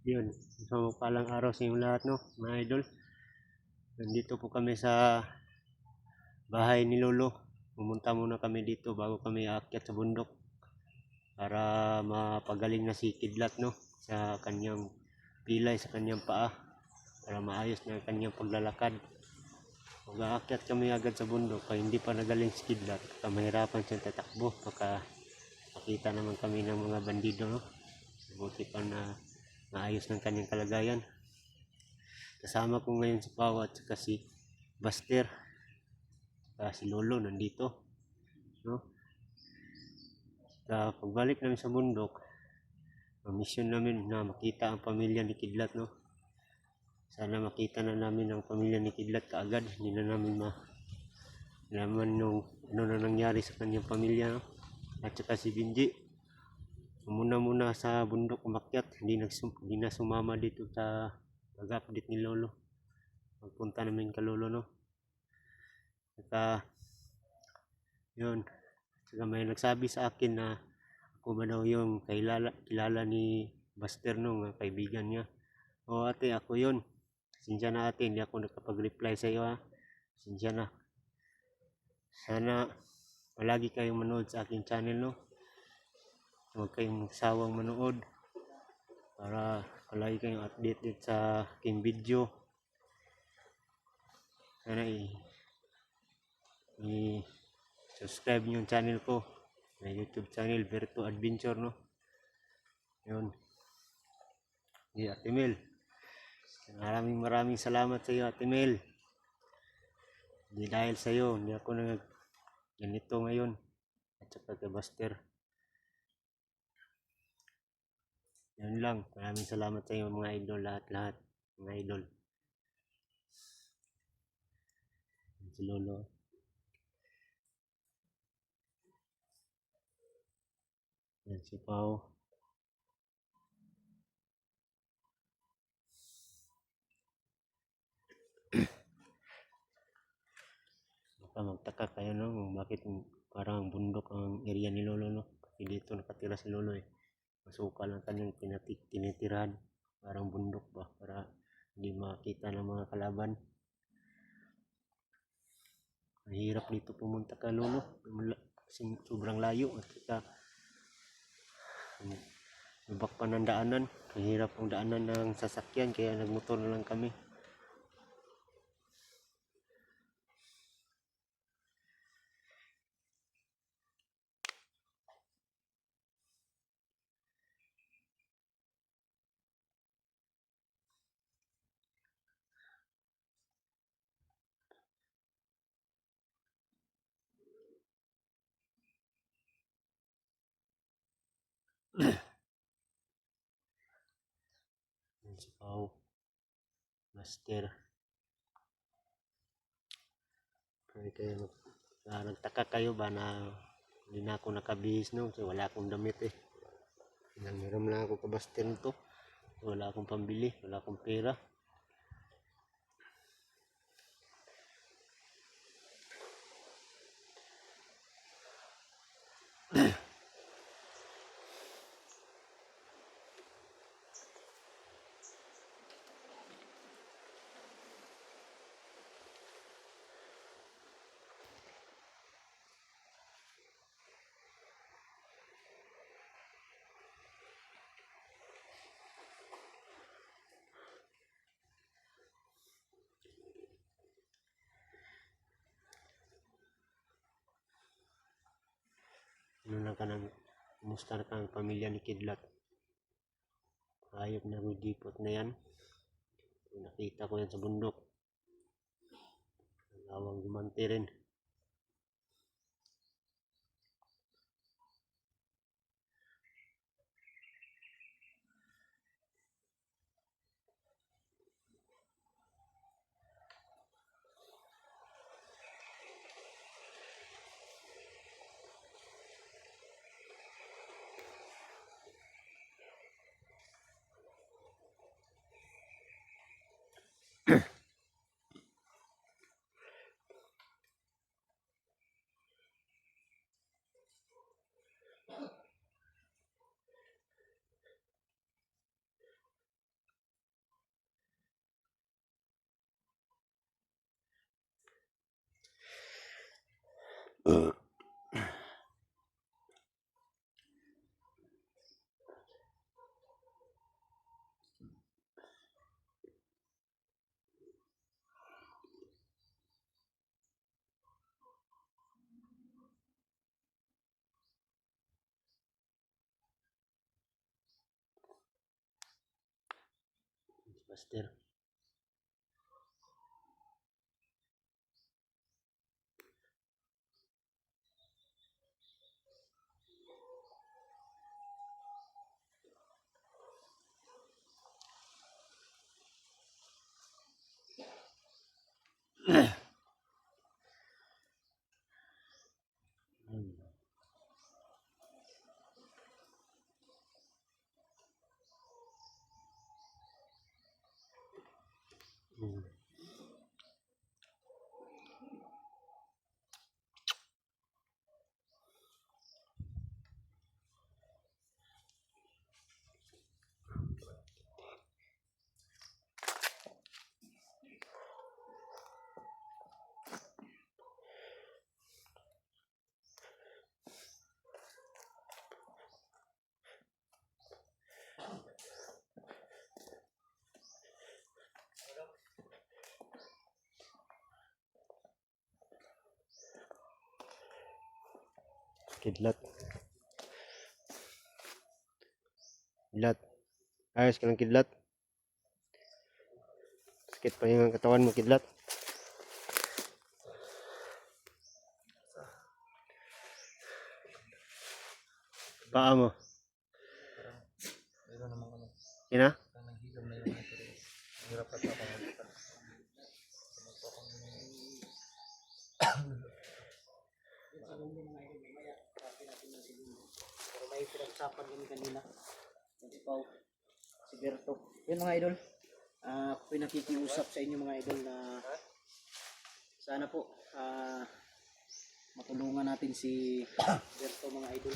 Yun, so palang araw sa inyong lahat, no, mga idol. Nandito po kami sa bahay ni Lolo. Pumunta muna kami dito bago kami aakyat sa bundok para mapagaling na si Kidlat, no, sa kanyang pilay, sa kanyang paa, para maayos na ang kanyang paglalakad. Kung aakyat kami agad sa bundok kaya hindi pa nagaling si Kidlat, mahirapan siyang tatakbo, baka makita naman kami ng mga bandido, no. Buti pa na maayos ng kanyang kalagayan. Kasama ko ngayon si Pao at saka si Buster, si Lolo nandito, no. Sa pagbalik namin sa bundok, ang mission namin na makita ang pamilya ni Kidlat, no. Sana makita na namin ang pamilya ni Kidlat kaagad, hindi na namin malaman yung ano na nangyari sa kanyang pamilya, no. At saka si Benji muna sa bundok umakyat, hindi na sumama dito sa pag-update ni Lolo. Pagpunta namin ka Lolo, no. Saka yun, saka may nagsabi sa akin na ako ba daw yung kilala ni Buster, no, nga kaibigan niya. O ate, ako yun. Sinsya na ate, hindi ako nakapag-reply sa iyo, ha. Sinsya na. Sana palagi kayong manood sa aking channel, no. Huwag kayong sawang manood para palagi kayong updated sa aking video. Sana i-subscribe nyo yung channel ko, na YouTube channel, Verto Adventure, no. Yun. Ate Mel, maraming salamat sa iyo, Ate Mel. Hindi dahil sa iyo, hindi ako ganito ngayon. At saka kay Buster. Yan lang. Maraming salamat sa iyo mga idol, lahat mga idol. Si Lolo. Yan si Pao. Baka magtaka kayo, no, bakit parang bundok ang area ni Lolo, no. Kasi dito nakatira si Lolo, eh. Masukal ang kanyang tinitirahan. Parang bundok ba, para hindi makita ng mga kalaban. Mahirap dito pumunta ka Lolo, kasi sobrang layo at saka lubak pa ng daanan. Mahirap ang daanan ng sasakyan, kaya nagmotor na lang kami. Si Pao, Master. Kayo, nagtaka kayo ba na hindi na ako nakabihis, no, kasi wala akong damit, eh. Nanghiram lang ako kabaster nito. Wala akong pambili, wala akong pera. Ano lang ka nang, kumusta na kang pamilya ni Kidlat? Ayop na rudipot na yan. Nakita ko yan sa bundok. Awang gumanti rin. Master. Hmm. Kidlat. Kidlat. Ayos ka ng kidlat. Sakit pa yung katawan mo, kidlat. Paa mo. Ina? Pero may pinag-usapan kami kanina. Si Pao, si Berto. Yun mga idol. Ako pinakikiusap sa inyo mga idol na sana po matulungan natin si Berto mga idol.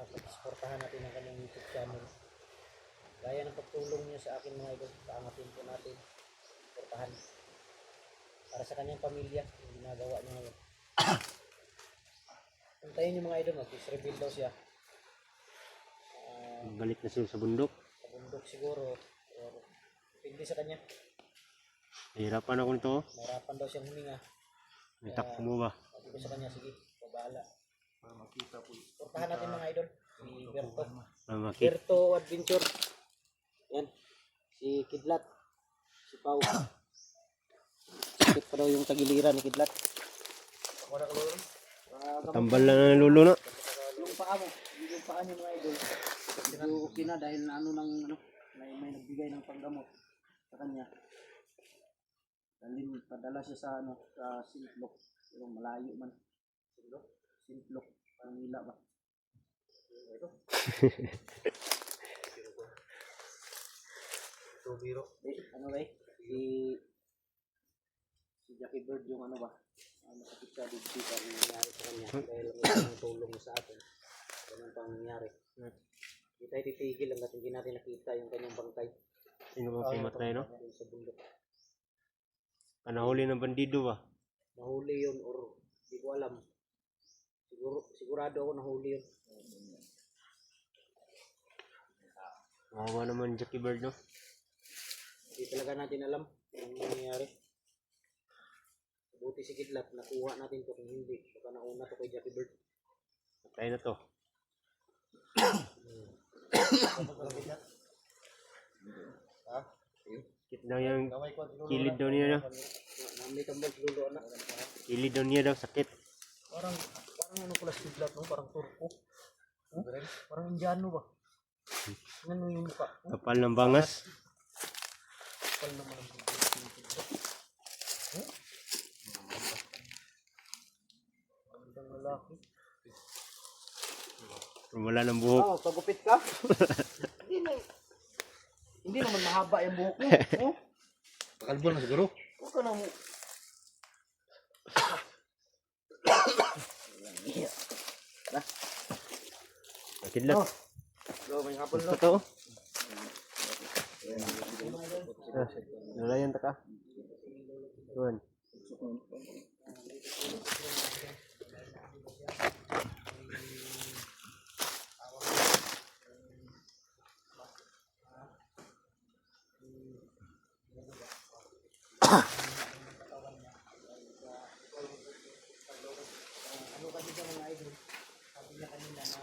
Pag-supportahan natin ang kanyang YouTube channel. Gaya ng pagtulong niya sa akin mga idol, paangatin po natin. Supportahan. Para sa kanyang pamilya, yung ginagawa niya ngayon. Puntayin niyo mga idol, mag-reveal daw siya. Balik na siya sa bundok. Sa bundok siguro. Or, depende sa kanya. Nahirapan ako nito. Mahirapan daw siyang huminga. May takbo mo ba? Sabi ko sa kanya, sige, babahala. Portahan natin mga idol. Si Berto. Makita. Berto Adventure. Yan. Si Kidlat. Si Pau. Sakit pa daw yung tagiliran ni Kidlat. Tambal lang na lulo na. Yung paa mo. Yung paa niyo mga idol. Medyo okay na dahil na ano ng ano. May nagbigay ng panggamot sa kanya. Dalhin, padala siya sa ano, sa Sintlok. Pero malayo man. Sintlok. Manila ba? Ito. Biro. Ano ba eh? Si Jackie Bird yung ano ba? Masakit siya dito ang nangyari sa kanya. Dahil ang tulong sa atin. Ganun pang nangyari. Hindi tayo titigil hanggat hindi natin nakita yung kanyang bangkay. Sino ba pumatay, no? Sa bundok. Panahuli ng bandido ba? Nahuli yun or hindi ko alam. Sigurado ako nahuli yun. Mawawa naman Jackie Bird, no? Hindi talaga natin alam kung nangyayari. Buti si Kidlat, nakuha natin to kung hindi. Baka nauna to kay Jackie Bird. Patay na to. Sakit daw yung kilid daw niya, no? Nami tambal si Lolo anak. Kilid daw niya daw, sakit. Parang ano pala si Kidlat, no? Parang Turko. Parang Indiano ba? Ano yung mukha? Kapal ng bangas. Kapal naman ang Kidlat. Ang lalaki. Wala ng buhok. Oh, pagupit ka? Hindi naman mahaba yung buhok mo. Oh? Kalbo na siguro. Huwag ka na mo. Kidlat. Go, may hapon Ito to. Nalayan ta ka. Tuan. katawan niya. Ano kasi siya mga idol, sabi niya kanina na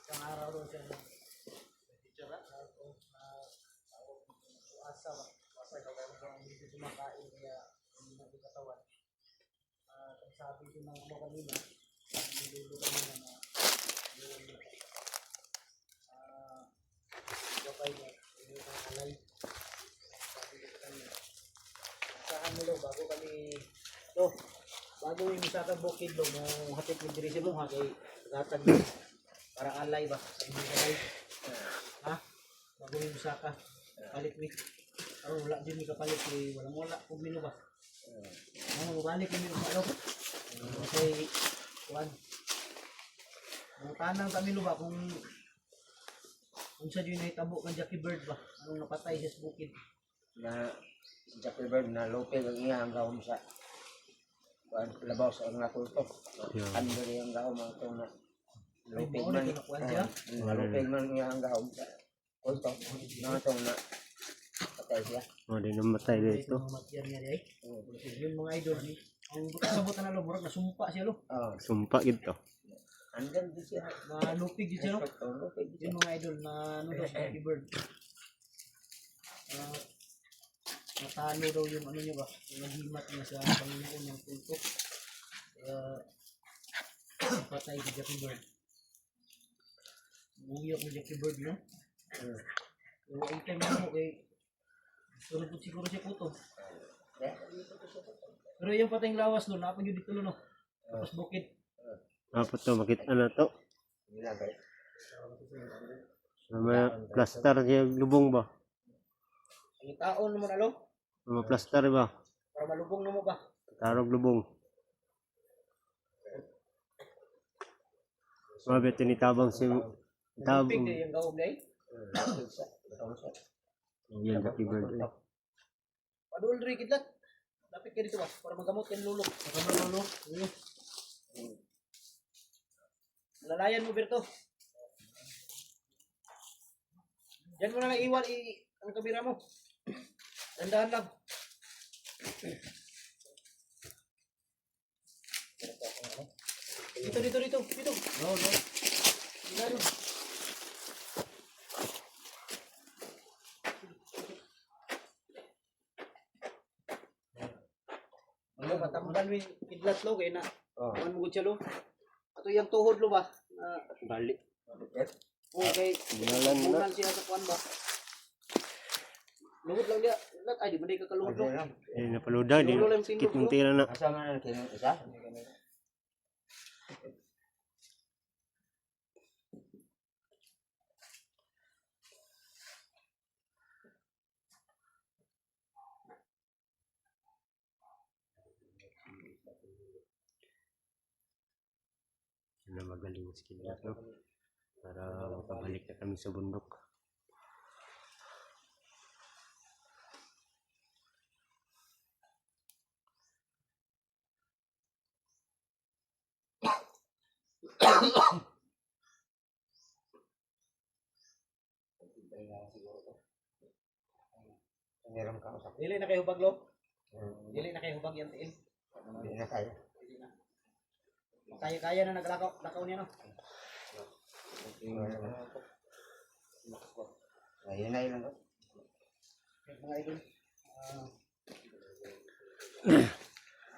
isang araw daw siya na asa daw kaya hindi kumakain kaya hindi na katawan. Sabi ko ng ano kanina, niluluto kanina na yung gabay niya, yung alay. Sabi ko kanina, saan mo daw, bago yung isa ka bukid daw, mo hatid yung dirisi mo ha, kay gatag mo, para alay ba, sa inyong gabay. Ha? Bago yung isa ka, palit mo. Pero wala din yung kapalit, wala kung mino ba. Balik yung mino ba, okay, kuwan. Ang tanang kami ba kung sa dyan ay tabo ng Jackie Bird ba? Anong napatay sa bukid? Na si Jackie Bird na lopez ang iyang gawom sa labaw sa mga kulto. Yeah. Ano rin ang gawom ang itong na lopez Ay, man. nakuha siya? Lopez man iyang gawom sa kulto. Mga itong na patay siya. O, di namatay dito. Matyan niya ay. Yung mga idol, ang sabot na lubor, nasumpa siya lo. Sumpa gito. Andyan din siya. Malupig yun siya lo. Lopez Yung mga idol na ano daw sa Jackie Bird. Natalo daw yung ano niya ba? Yung naghimat niya sa Panginoon ng kulto. Patay si Jackie Bird. Buyok ni Jackie Bird no? Yung ang time mo kay sunod po siguro siya puto. Pero yung patayng lawas no, napag yun dito no. Tapos bukid. Apo to, makita na to. Nilagay. May plaster siya lubong ba? Ang taon naman alo, May plaster ba? para malubong na mo ba? Tarog lubong. Mabi, tinitabang si... Lupig Tabang. din yung gawag day. Yan, Jackie Bird. Padul rin kidlat. Lapit ka dito ba? Para magamot yung lulok. Magamot lulok. Lalayan mo Berto. Diyan mo na lang iwan ang kamera mo. Dandahan lang. Dito. No. Dito. Ano ba tamban mo yung kidlat lo kay na. Kuan mo gud siya lo. Ato yang tuhod lo ba? Na Balik. okay. Bunalan mo na. Bunan siya sa kuan ba? Luhod lang dia. Lat ay di man ka kaluhod lo. Eh, napaluda. Di, kit mong tira na. Kasama na kinong isa. Na magaling sa kidlat, no? Para makabalik na kami sa bundok. Meron ka usap. Dili na kayo hubag lo. Dili na kayo hubag yan tiil. Hindi na kaya. Dili na. Kaya na naglakaw niya no. Ayun na yun. Mga idol.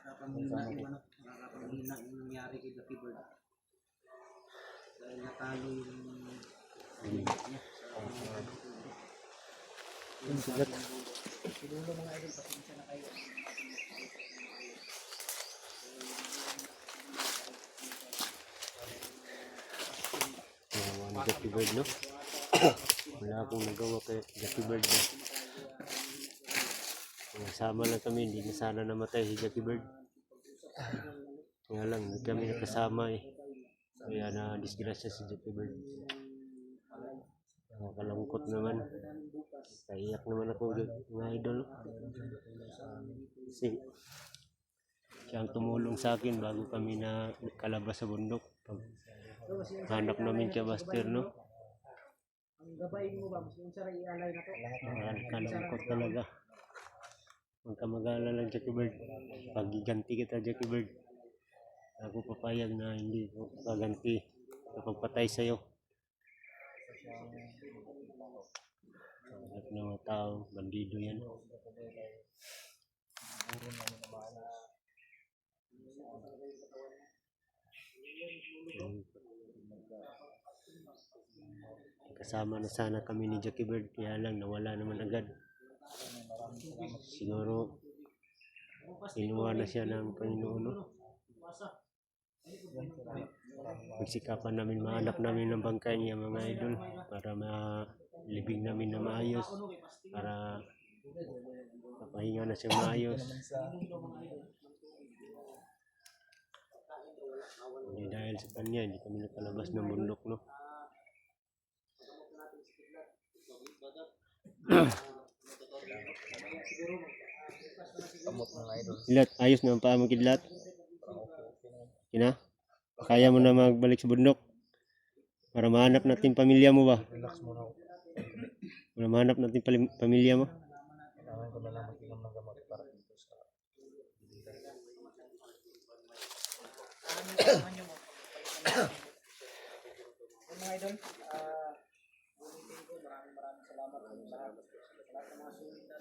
Nakapamina yung nangyari kay Jackie Bird. Dahil natalo yung niya sa sinulo mga idol, pasensya na kayo. Ni Jackie Bird, no? Wala akong nagawa kay Jackie Bird, no? Nasama lang kami, hindi na sana namatay si Jackie Bird. Kaya lang, hindi kami nakasama eh. Kaya na disgrasya si Jackie Bird. Nakakalungkot naman. Kaiyak naman ako mga idol. Kasi siya ang tumulong sa akin bago kami na kalabas sa bundok. Pag hanap namin kay Buster, no? ang gabayin mo ba, mas yung saray ialay na to. Kalungkot talaga. Huwag ka mag-alala, Jackie Bird. Pagiganti kita, Jackie Bird. Ako papayag na hindi ko paganti kapag patay sa'yo. At ng mga tao, bandido yan. Kasama na sana kami ni Jackie Bird, kaya lang nawala naman agad. Siguro kinuha na siya ng Panginoon, no? Pagsikapan namin, mahanap namin ng bangkay niya, mga idol, para malibing namin na maayos, para mapahinga na siya maayos. Hindi dahil sa kanya, hindi kami nakalabas ng bundok, no? Kamot mga idol. Kidlat, ayos na ang paa mo, Kidlat. Kina? Kaya mo na magbalik sa bundok para mahanap natin pamilya mo ba? Relax muna ako. Para mahanap natin pamilya mo. Kailangan ko na lang mag-inom ng gamot para dito sa Mga idol, ulitin ko, maraming salamat sa lahat ng mga sulit